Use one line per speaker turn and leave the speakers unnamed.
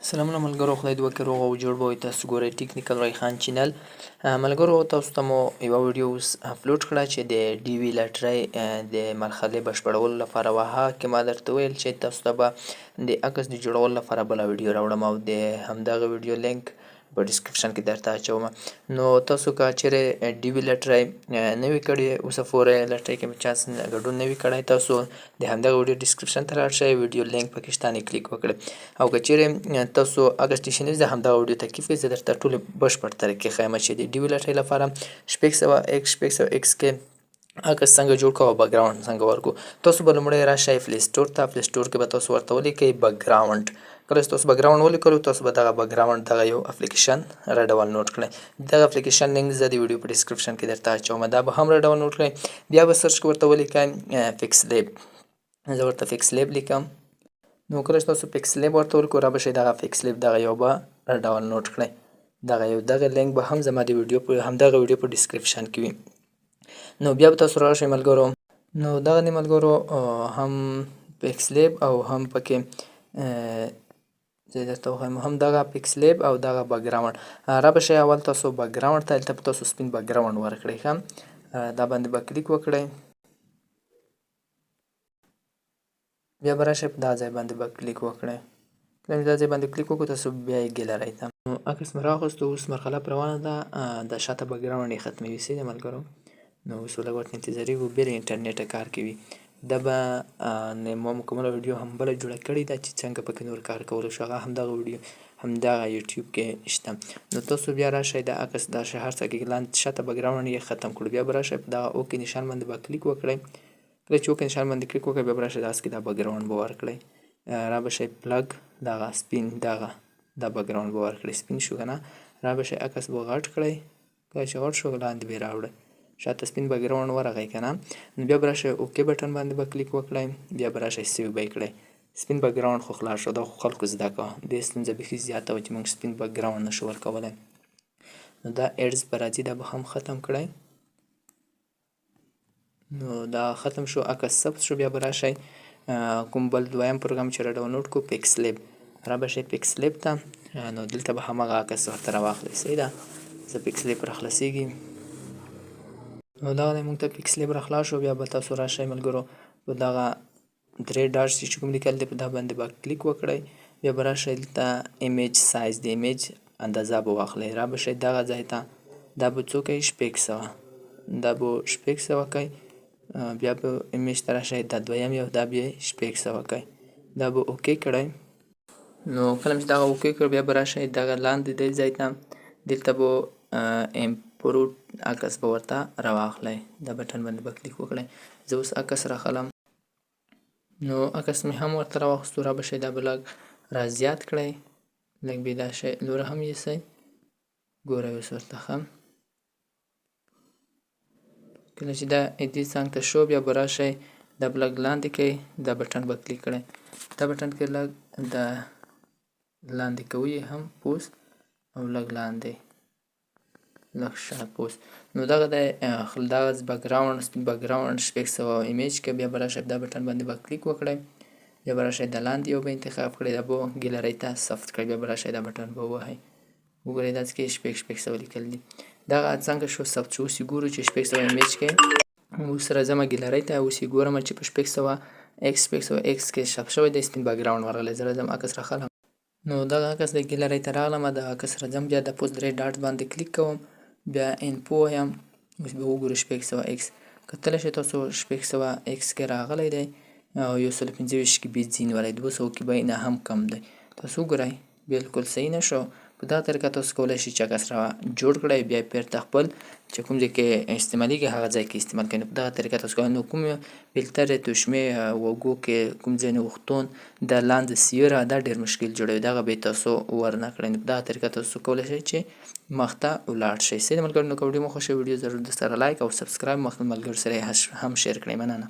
سلامونه ملګرو، خدای دې وکړي روغ او جوړ به وئ. تاسو ګورئ ټیکنیکل ریحان چینل. ملګرو، تاسو ته مو یوه ویډیو اوس اپلوډ کړه چې د ډي وي لاټرۍ د مرحلې بشپړولو لپاره وه. هغه کې ما درته ویل چې تاسو ته به د عکس د جوړولو لپاره بله ویډیو راوړم او د همدغه ویډیو لینک په ډسکرپشن کې درته اچوم. نو تاسو که چیرې ډي وي لاټرۍ نه وي کړې اوسه پورې لاټرۍ کې چانس ګډون نه وي کړی، تاسو د همدغه ویډیو ډسکرپشن ته لاړ شئ، ویډیو لینک پکې شته، هغې کلیک وکړئ. او که چیرې تاسو اګه سټیشنري زه همدغه ویډیو ته کلیک کړئ، زه درته ټولې بشپړ طریقې ښیم چې د ډي وي لاټرۍ لپاره 600X کې عکس څنګه جوړ کړو او بکګراوند څنګه ورکړو. تاسو به لومړی راشئ پلی سټور ته. پلی سټور کې به تاسو ورته ولیکئ بکګراوند. کله چې تاسو بکګراوند ولیکلو، تاسو به دغه بکګراوند دغه یو اپلیکیشن را ډاونلوډ کړئ. دغه اپلیکیشن لینک زه د ویډیو په ډسکرپشن کې درته اچوم، دا به هم را ډاونلوډ کړئ. بیا به سرچ کې ورته ولیکئ فکس لیب. زه ورته فکس لیب لیکم. نو کله چې تاسو فکس لیب ورته ولیکو، را به شئ دغه فکس لیب دغه یو به را ډاونلوډ کړئ. دغه لینک به هم زما د ویډیو په همدغه ویډیو په ډسکرپشن کې وي. نو بیا به تاسو راشئ ملګرو. نو دغه دی ملګرو، هم فکس لیب او هم پکې زه درته وښیم، هم دغه فکس لیب او دغه بکګراوند. را به شئ اول تاسو بکګراوند ته، هلته به تاسو سپین بکګراوند ورکړئ. ښه، دا باندې به کلیک وکړئ. بیا به راشئ په دا ځای باندې به کلیک وکړئ. کله چې دا ځای باندې کلیک وکړو، تاسو بیا یې ګیلرۍ ته. نو عکس مې راواخیستو، اوس مرحله پر روانه ده. د شاته بکګراوند یې ختموي. ښه دی ملګرو، نو اوس لږ ورته انتظاري وو، بېرې انټرنیټه کار کوي. دا به ما مکمله ویډیو هم بله جوړه کړې ده چې څنګه پکې نور کار کولی شو، هغه همدغه ویډیو همدغه یوټیوب کې شته. نو تاسو بیا راشئ د عکس دا هر څه کې لاندې شاته بکګراوند یې ختم کړو. بیا به راشئ په دغه اوکې نشان باندې به کلیک وکړئ. کله چې اوکې نشان باندې کلیک وکړئ، بیا به راشئ داسې کې دا بکګراوند به ورکړئ. را به شئ پلګ دغه سپین دا بکګراوند به ورکړئ. سپین شو که نه، را به شئ عکس به غټ کړئ. کله چې غټ شو لاندې به یې راوړئ، شاته سپین بکګراوند ورغی که نه. نو بیا به راشئ اوکې بټن باندې به کلیک وکړئ. بیا به راشئ سیو به یې کړئ. سپین بکګراوند خو خلاص شو، دا خو خلکو زده کړه. دې ستونزه بیخي زیاته وه چې موږ سپین بکګراوند نشو ورکولی. نو دا ایډز به راځي، دا به هم ختم کړئ. نو دا ختم شو، عکس ثبت شو. بیا به راشئ کوم بل دویم پروګرام چې را ډاونلوډ کړو فکس لیب، را به شئ فکس لیب ته. نو دلته به همغه عکس ورته راواخلئ. صحیح ده، زه فکس لیب راخلاصېږي. نو دغه دی موږ ته فکس لیب راخلاص شو. بیا به تاسو راشئ ملګرو په دغه درې ډاټس چې کوم لیکل دی په دا باندې به کلیک وکړئ. بیا به راشئ دلته ایمیج سایز، د ایمیج اندازه به واخلئ. را به شئ دغه ځای ته، دا به څو کوئ 600، دا به 600 کوئ. بیا به ایمیج ته راشئ، دا دویم یو، دا بیا 600 کوئ. دا به اوکې کړئ. نو کله چې دغه اوکې کړ، بیا به راشئ دغه لاندې دې ځای ته، دلته به امپورټ عکس به ورته راواخلئ. دا بټن باندې به کلیک وکړئ. زه اوس عکس راخلم. نو عکس مې هم ورته راواخیستو. را به شئ دا به لږ را زیات کړئ، لږ بې دا شی لوره هم یوسئ. ګورئ اوس ورته ښه. کله چې دا دې څنګ ته شو، بیا به راشئ دا به لږ لاندې کړئ، دا بټن به کلیک کړئ. دا بټن کې لږ دا لاندې کوئ هم پوست او لږ لاندې لږ شا پوست. نو دغه دی دغه بکګراوند سپین بکګراوند 600 ایمیج کې. بیا به راشئ دا بټن باندې به کلیک وکړئ. بیا به راشئ د لاندې یو به انتخاب کړئ، دا به ګیلرۍ ته ثبت کړئ. بیا به راشئ دا بټن به ووهئ. وګورئ داسې کې 600 لیکل دي. دغه څنګه شو ثبت شو. اوس یې ګورو چې 600 ایمیج کې اوس راځمه ګیلرۍ ته. اوس یې ګورم چې په 600X کې ثبت شوی دی، سپین بکګراوند ورغلی. زه راځم عکس راخلم. نو دغه عکس د ګیلرۍ ته راغلم، د عکس راځم، بیا د پوست درې ډاټ باندې کلیک کوم. بیا انفو وایم. اوس به وګورو 600X. کتلی شئ تاسو 600X کې راغلی دی او 125 کې بیت ځینې والی 200 کې به نه هم کم دی. تاسو وګورئ بلکل صحیح نه شو. په دغه طریقه تاسو کولی شئ چې عکس را جوړ کړئ، بیا یې بیرته خپل چې کوم ځای کې استعمالیږي هغه ځای کې استعمال کړئ. نو په دغه طریقه تاسو کولی. نو کوم فلټر تشمې وږو کې کوم ځای نه وختون د لاندې سیوره دا ډېر مشکل جوړوي، دغه به تاسو ورنه کړئ. نو په دغه طریقه تاسو کولی شئ چې مخته ولاړ شئ. صحیح ده ملګرو. نو که ویډیو مو خوښه ویډیو ضرور درسره لایک او سبسکرایب مخکې ملګرو سره هم شیر کړئ. مننه.